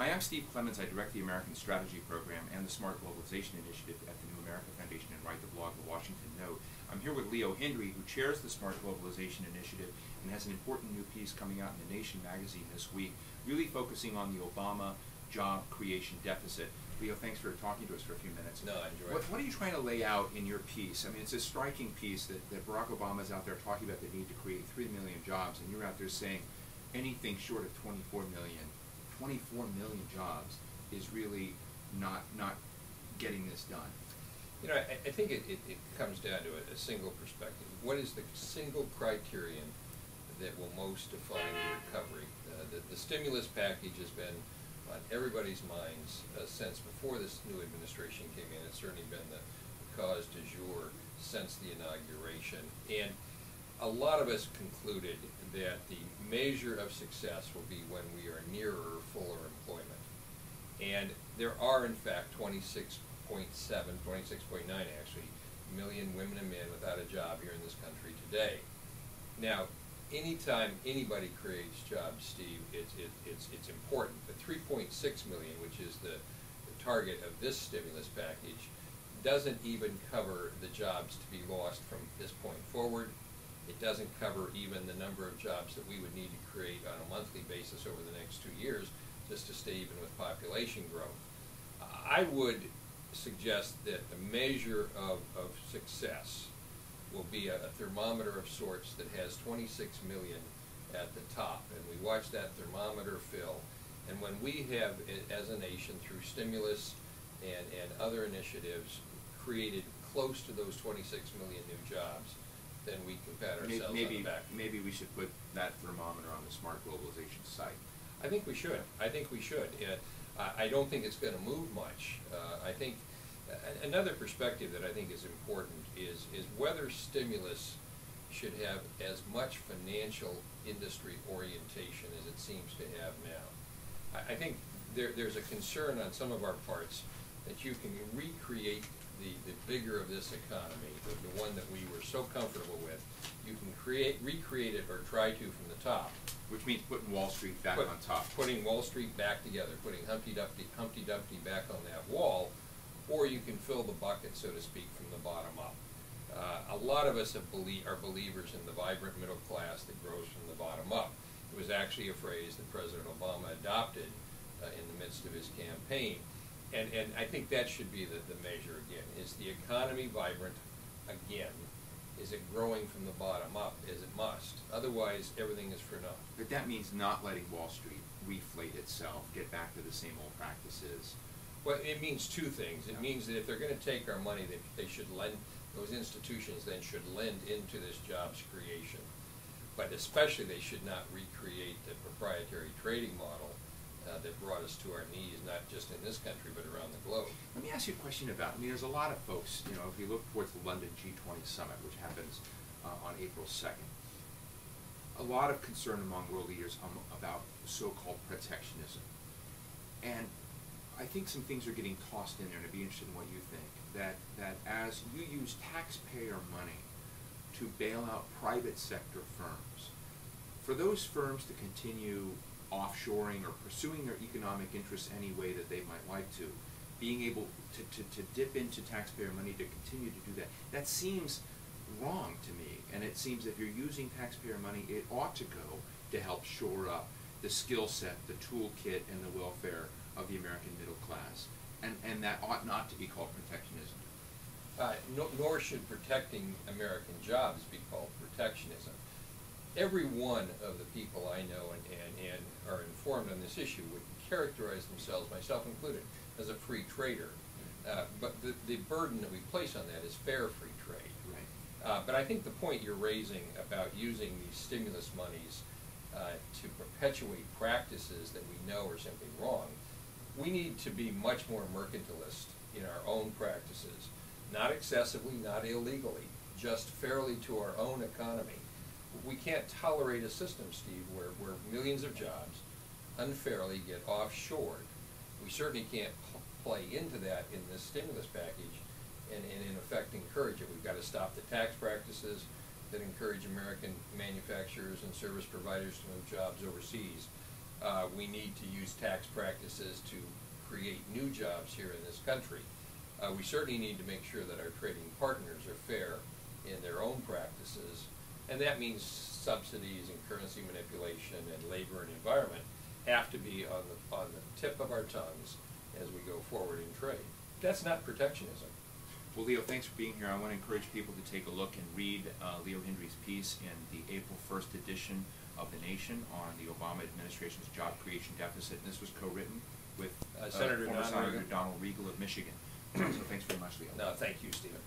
Hi, I'm Steve Clemons. I direct the American Strategy Program and the Smart Globalization Initiative at the New America Foundation and write the blog, The Washington Note. I'm here with Leo Hindery, who chairs the Smart Globalization Initiative and has an important new piece coming out in The Nation magazine this week, really focusing on the Obama job creation deficit. Leo, thanks for talking to us for a few minutes. No, I enjoy it. What are you trying to lay out in your piece? I mean, it's a striking piece that Barack Obama's out there talking about the need to create 3 million jobs, and you're out there saying anything short of 24 million jobs is really not getting this done. You know, I think it comes down to a single perspective. What is the single criterion that will most define the recovery? The stimulus package has been on everybody's minds since before this new administration came in. It's certainly been the cause du jour since the inauguration. And a lot of us concluded that the measure of success will be when we are nearer fuller employment. And there are, in fact, 26.7, 26.9 actually, million women and men without a job here in this country today. Now, anytime anybody creates jobs, Steve, it's important. The 3.6 million, which is the target of this stimulus package, doesn't even cover the jobs to be lost from this point forward. It doesn't cover even the number of jobs that we would need to create on a monthly basis over the next 2 years just to stay even with population growth. I would suggest that the measure of success will be a thermometer of sorts that has 26 million at the top, and we watch that thermometer fill, and when we have, as a nation, through stimulus and other initiatives, created close to those 26 million new jobs, then we can pat ourselves on the back. Maybe we should put that thermometer on the Smart Globalization site. I think we should. I think we should. I don't think it's going to move much. I think another perspective that I think is important is whether stimulus should have as much financial industry orientation as it seems to have now. I think there's a concern on some of our parts that you can recreate the vigor of this economy, the one that we were so comfortable with. You can recreate it, or try to, from the top. Which means putting Wall Street back on top. Putting Wall Street back together, putting Humpty Dumpty back on that wall, or you can fill the bucket, so to speak, from the bottom up. A lot of us are believers in the vibrant middle class that grows from the bottom up. It was actually a phrase that President Obama adopted in the midst of his campaign. And I think that should be the measure again. Is the economy vibrant again? Is it growing from the bottom up, as it must? Otherwise, everything is for naught. But that means not letting Wall Street reflate itself, get back to the same old practices. Well, it means two things. It means that if they're going to take our money, they should lend, those institutions then should lend into this jobs creation. But especially they should not recreate the proprietary trading model that brought us to our knees, not just in this country, but around the globe. Let me ask you a question about, there's a lot of folks, if you look towards the London G20 summit, which happens on April 2nd, a lot of concern among world leaders about so-called protectionism. And I think some things are getting tossed in there, and I'd be interested in what you think, that as you use taxpayer money to bail out private sector firms, for those firms to continue offshoring or pursuing their economic interests any way that they might like to, being able to dip into taxpayer money to continue to do that, that seems wrong to me. And it seems if you're using taxpayer money, it ought to go to help shore up the skill set, the toolkit, and the welfare of the American middle class. And that ought not to be called protectionism. Nor should protecting American jobs be called protectionism. Every one of the people I know and are informed on this issue would characterize themselves, myself included, as a free trader. But the burden that we place on that is fair free trade. Right. But I think the point you're raising about using these stimulus monies to perpetuate practices that we know are simply wrong, we need to be much more mercantilist in our own practices, not excessively, not illegally, just fairly to our own economy. We can't tolerate a system, Steve, where millions of jobs unfairly get offshored. We certainly can't play into that in this stimulus package and in effect encourage it. We've got to stop the tax practices that encourage American manufacturers and service providers to move jobs overseas. we need to use tax practices to create new jobs here in this country. We certainly need to make sure that our trading partners are fair in their own practices, and that means subsidies and currency manipulation and labor and environment have to be on the tip of our tongues as we go forward in trade. That's not protectionism. Well, Leo, thanks for being here. I want to encourage people to take a look and read Leo Hindery's piece in the April 1st edition of The Nation on the Obama administration's job creation deficit. And this was co-written with Senator former Don Senator Regal. Donald Regal of Michigan. So thanks very much, Leo. No, thank you, Stephen.